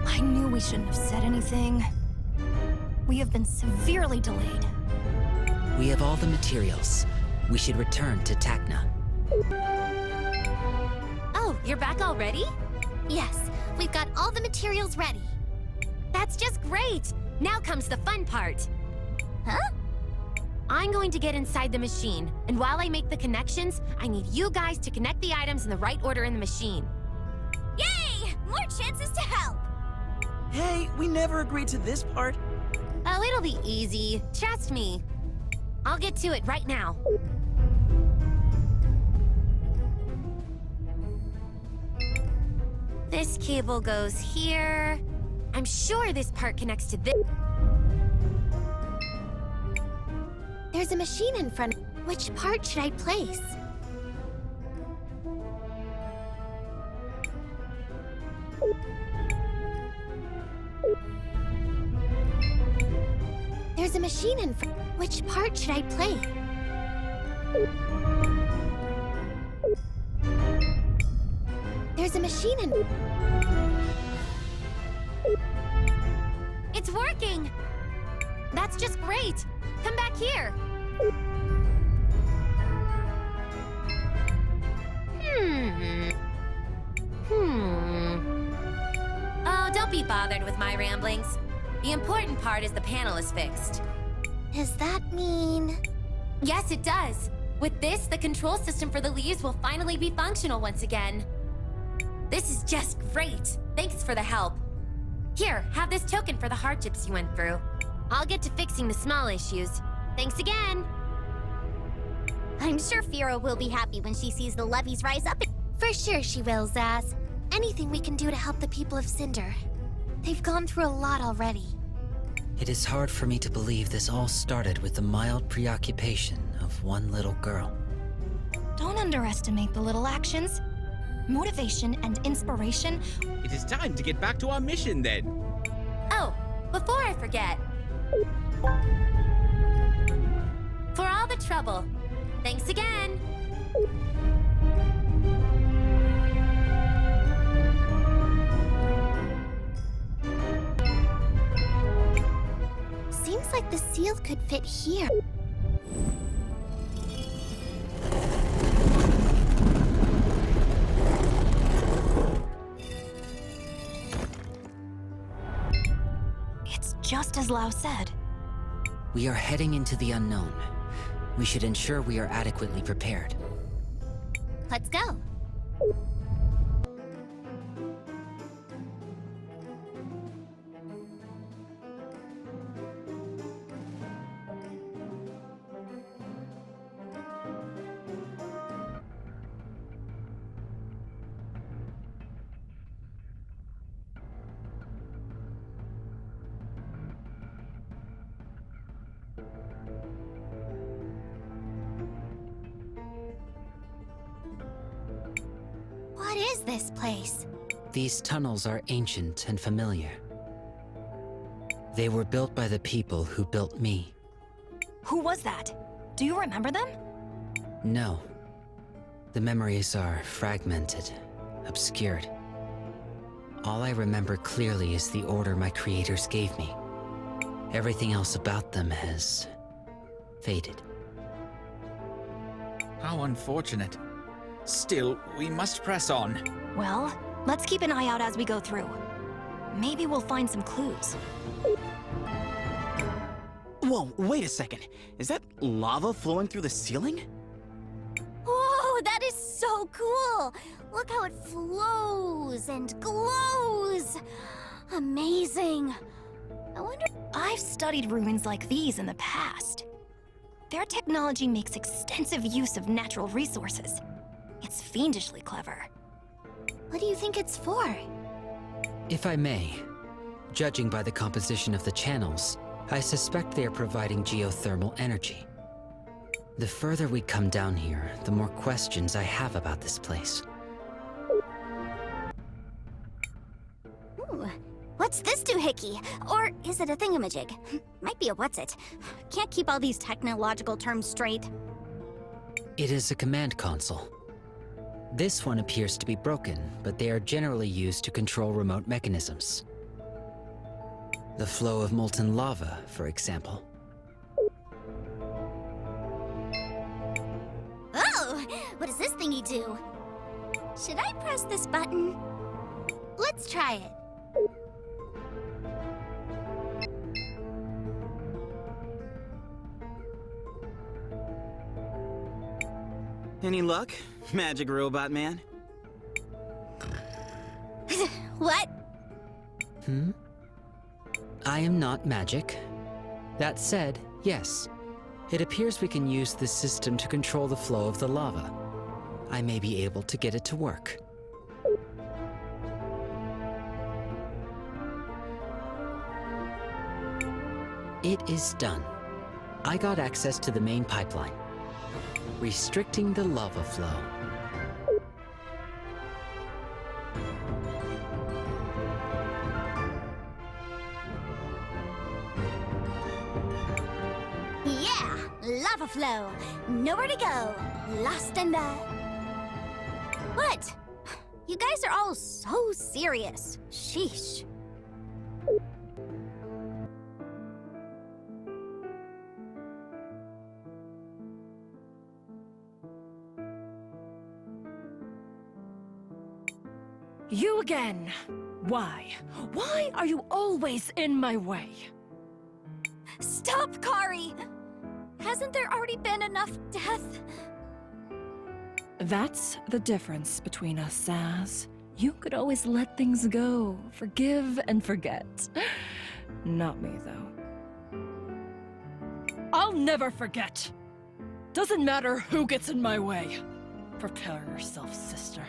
I knew we shouldn't have said anything. We have been severely delayed. We have all the materials. We should return to Tacna. Oh, you're back already? Yes, we've got all the materials ready. That's just great! Now comes the fun part. Huh? I'm going to get inside the machine, and while I make the connections, I need you guys to connect the items in the right order in the machine. Yay! More chances to help! Hey, we never agreed to this part. Oh, it'll be easy. Trust me. I'll get to it right now. This cable goes here. I'm sure this part connects to this. There's a machine in front. Which part should I place? There's a machine in front. Which part should I play? There's a machine in... It's working! That's just great! Come back here! Oh, don't be bothered with my ramblings. The important part is the panel is fixed. Does that mean... Yes, it does. With this, the control system for the leaves will finally be functional once again. This is just great. Thanks for the help. Here, have this token for the hardships you went through. I'll get to fixing the small issues. Thanks again. I'm sure Fira will be happy when she sees the levees rise up. For sure she will, Zaz. Anything we can do to help the people of Cinder. They've gone through a lot already. It is hard for me to believe this all started with the mild preoccupation of one little girl. Don't underestimate the little actions. Motivation and inspiration. It is time to get back to our mission then. Oh, before I forget. For all the trouble, thanks again. Seems like the seal could fit here. It's just as Lau said. We are heading into the unknown. We should ensure we are adequately prepared. Let's go. What is this place? These tunnels are ancient and familiar. They were built by the people who built me. Who was that? Do you remember them? No. The memories are fragmented, obscured. All I remember clearly is the order my creators gave me. Everything else about them has faded. How unfortunate. Still, we must press on. Well, let's keep an eye out as we go through. Maybe we'll find some clues. Whoa, wait a second. Is that lava flowing through the ceiling? Whoa, that is so cool! Look how it flows and glows! Amazing! I wonder... I've studied ruins like these in the past. Their technology makes extensive use of natural resources. It's fiendishly clever. What do you think it's for? If I may, judging by the composition of the channels, I suspect they are providing geothermal energy. The further we come down here, the more questions I have about this place. Ooh, what's this doohickey? Or is it a thingamajig? Might be a what's-it. Can't keep all these technological terms straight. It is a command console. This one appears to be broken, but they are generally used to control remote mechanisms. The flow of molten lava, for example. Oh! What does this thingy do? Should I press this button? Let's try it. Any luck, magic robot man? What? I am not magic. That said, yes. It appears we can use this system to control the flow of the lava. I may be able to get it to work. It is done. I got access to the main pipeline, restricting the lava flow. Yeah! Lava flow! Nowhere to go! Lost in the... What? You guys are all so serious. Sheesh. You again! Why? Why are you always in my way? Stop, Kari! Hasn't there already been enough death? That's the difference between us, Saz. You could always let things go, forgive and forget. Not me, though. I'll never forget! Doesn't matter who gets in my way. Prepare yourself, sister.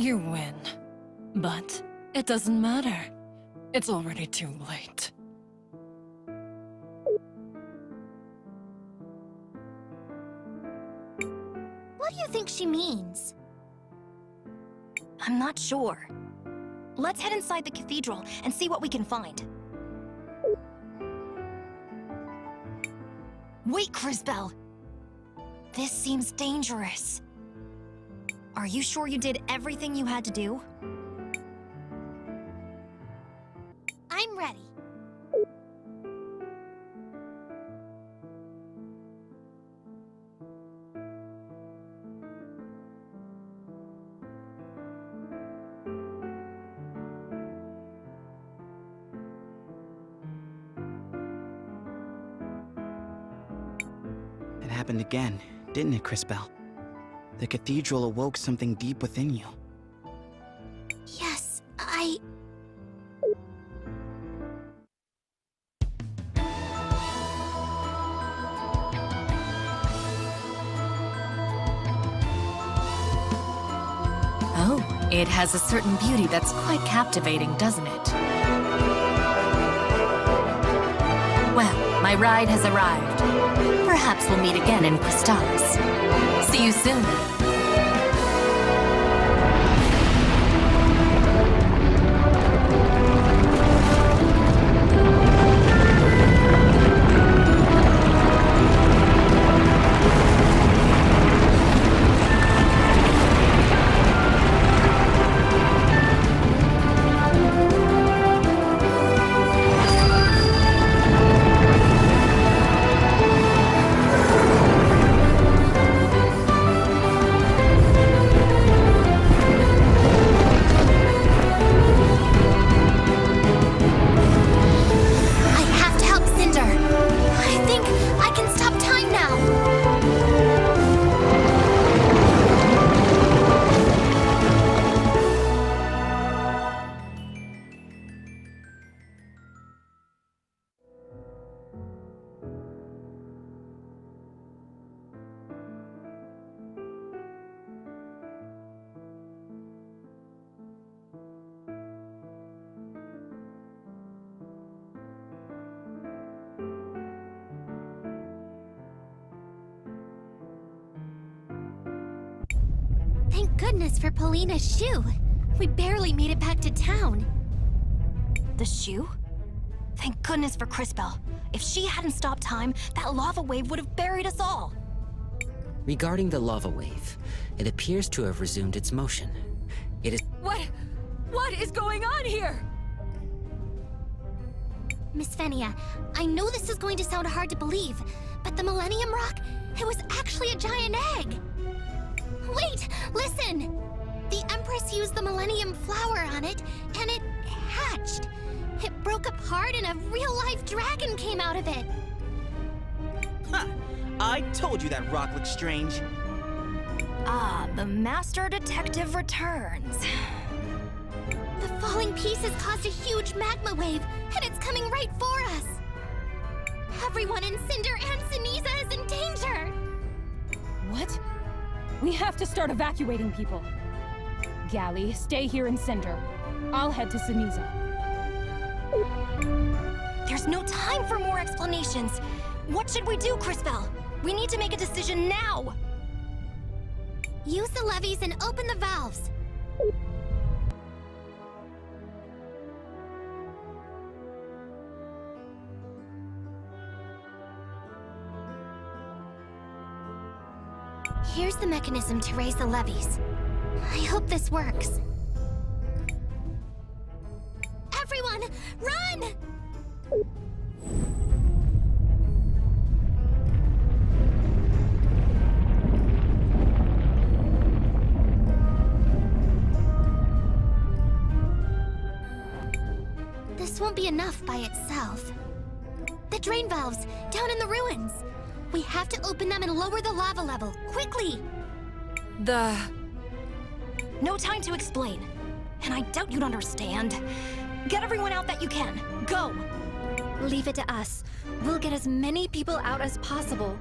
You win. But it doesn't matter. It's already too late. What do you think she means? I'm not sure. Let's head inside the cathedral and see what we can find. Wait, Crisbell! This seems dangerous. Are you sure you did everything you had to do? I'm ready. It happened again, didn't it, Crisbell? The cathedral awoke something deep within you. Yes, Oh, it has a certain beauty that's quite captivating, doesn't it? Well, my ride has arrived. Perhaps we'll meet again in Crystalis. See you soon. Thank goodness for Polina's shoe. We barely made it back to town. The shoe? Thank goodness for Crisbell. If she hadn't stopped time, that lava wave would have buried us all. Regarding the lava wave, it appears to have resumed its motion. It is— What is going on here? Miss Fenia, I know this is going to sound hard to believe, but the Millennium Rock, it was actually a giant egg. Wait, listen! The Empress used the Millennium Flower on it, and it hatched. It broke apart and a real-life dragon came out of it. Ha! I told you that rock looked strange. Ah, the Master Detective returns. The falling pieces caused a huge magma wave, and it's coming right for us. Everyone in Cinder and Ceniza is in danger. What? We have to start evacuating people. Galley, stay here in Cinder. I'll head to Siniza. There's no time for more explanations. What should we do, Crisbell? We need to make a decision now. Use the levees and open the valves. Here's the mechanism to raise the levees. I hope this works. Everyone, run! This won't be enough by itself. The drain valves, down in the ruins. We have to open them and lower the lava level, quickly! No time to explain. And I doubt you'd understand. Get everyone out that you can. Go! Leave it to us. We'll get as many people out as possible.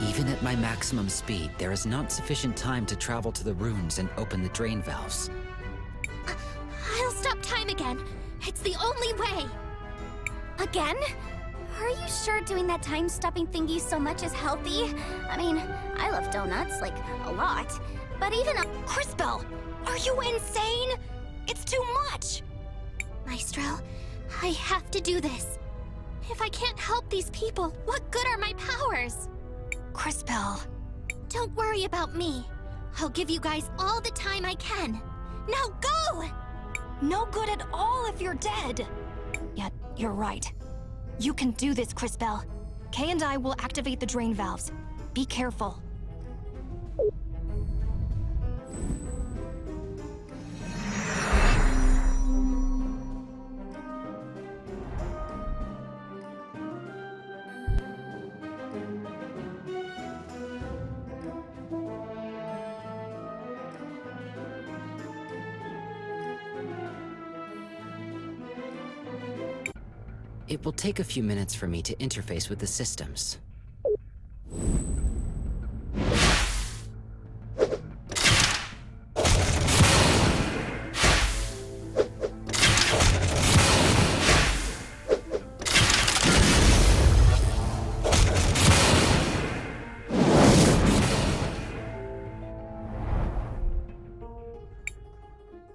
Even at my maximum speed, there is not sufficient time to travel to the ruins and open the drain valves. I'll stop time again. It's the only way. Again? Are you sure doing that time-stopping thingy so much is healthy? I mean, I love donuts, like, a lot. But even Crisbell, are you insane? It's too much! Maestro, I have to do this. If I can't help these people, what good are my powers? Crisbell. Don't worry about me. I'll give you guys all the time I can. Now go! No good at all if you're dead. Yet, you're right. You can do this, Crisbell. Kay and I will activate the drain valves. Be careful. It will take a few minutes for me to interface with the systems.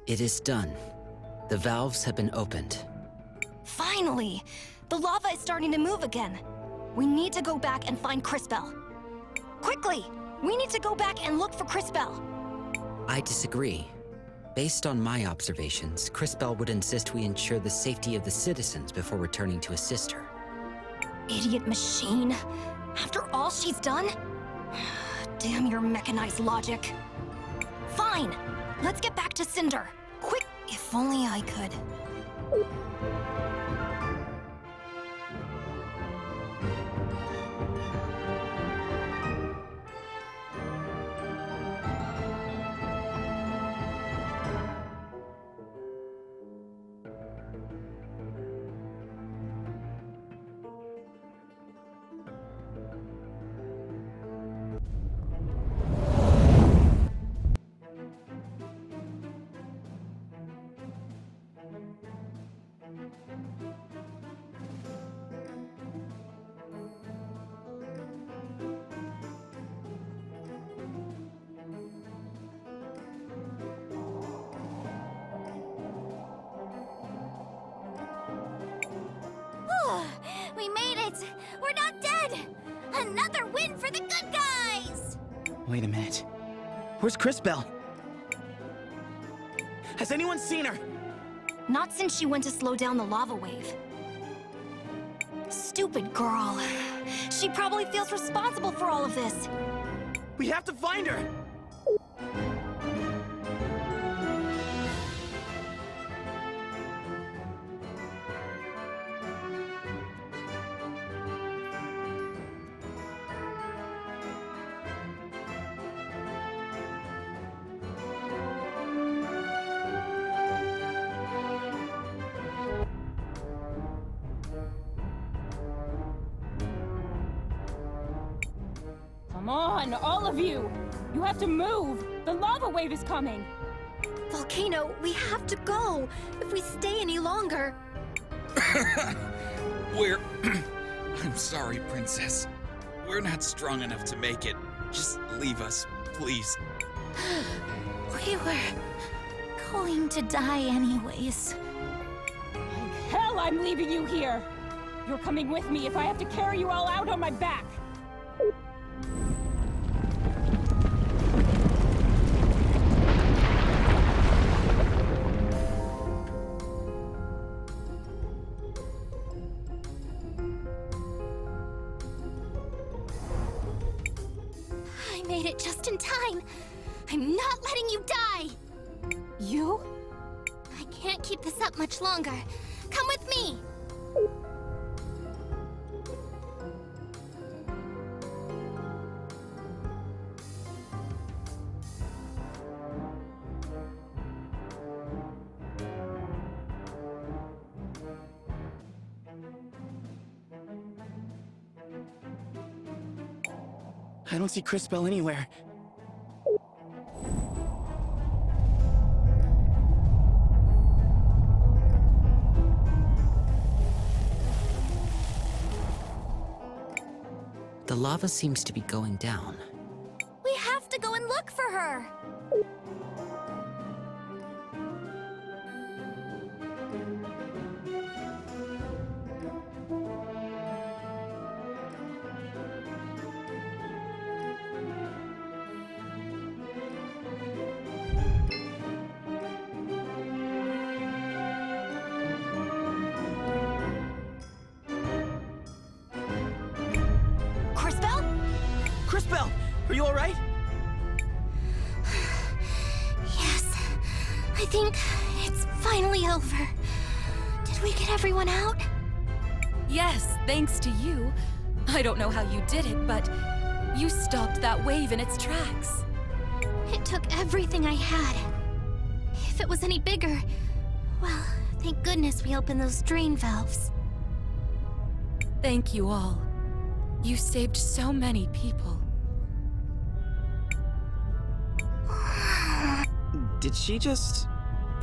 It is done. The valves have been opened. Finally! The lava is starting to move again. We need to go back and find Crisbell. Quickly! We need to go back and look for Crisbell. I disagree. Based on my observations, Crisbell would insist we ensure the safety of the citizens before returning to assist her. Idiot machine. After all she's done? Damn your mechanized logic. Fine! Let's get back to Cinder. Quick! If only I could. We made it! We're not dead! Another win for the good guys! Wait a minute. Where's Crisbell? Has anyone seen her? Not since she went to slow down the lava wave. Stupid girl. She probably feels responsible for all of this. We have to find her! Come on, all of you! You have to move! The lava wave is coming! Volcano, we have to go. If we stay any longer... I'm sorry, Princess. We're not strong enough to make it. Just leave us, please. We were going to die anyways. Like hell, I'm leaving you here! You're coming with me if I have to carry you all out on my back! I made it just in time. I'm not letting you die. You? I can't keep this up much longer. Come with me. I don't see Cris anywhere. The lava seems to be going down. We have to go and look for her. Are you all right? Yes. I think it's finally over. Did we get everyone out? Yes, thanks to you. I don't know how you did it, but you stopped that wave in its tracks. It took everything I had. If it was any bigger, well, thank goodness we opened those drain valves. Thank you all. You saved so many people. Did she just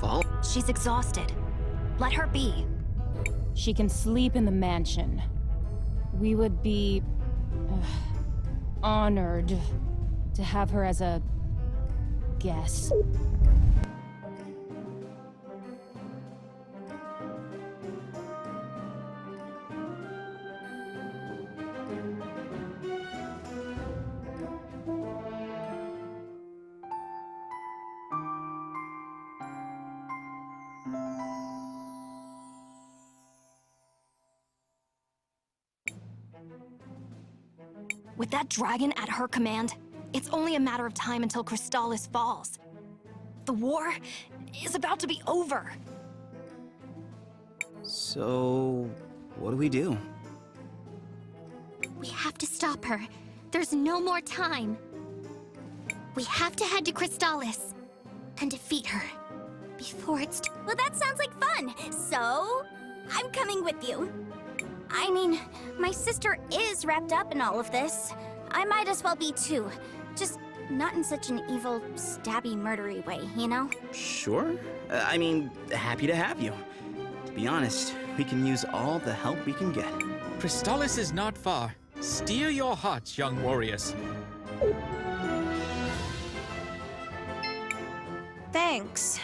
fall? She's exhausted. Let her be. She can sleep in the mansion. We would be... honored to have her as a... guest. With that dragon at her command, it's only a matter of time until Cris falls. The war is about to be over. So, what do we do? We have to stop her. There's no more time. We have to head to Cris and defeat her before it's... Well, that sounds like fun. So, I'm coming with you. I mean, my sister is wrapped up in all of this. I might as well be too. Just not in such an evil, stabby, murdery way, you know? Sure. I mean, happy to have you. To be honest, we can use all the help we can get. Cris is not far. Steer your hearts, young warriors. Thanks,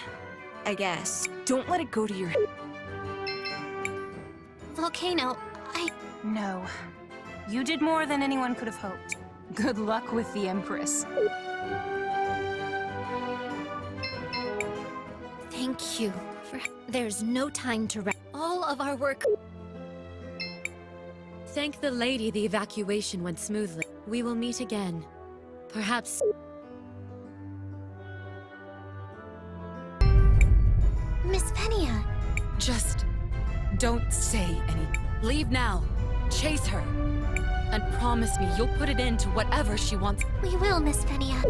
I guess. Don't let it go to your head. Volcano, No. You did more than anyone could have hoped. Good luck with the Empress. Thank you for... There's no time to rest. All of our work... Thank the lady the evacuation went smoothly. We will meet again. Perhaps... Miss Fenia. Just don't say anything. Leave now. Chase her. And promise me you'll put it into whatever she wants. We will, Miss Fenia.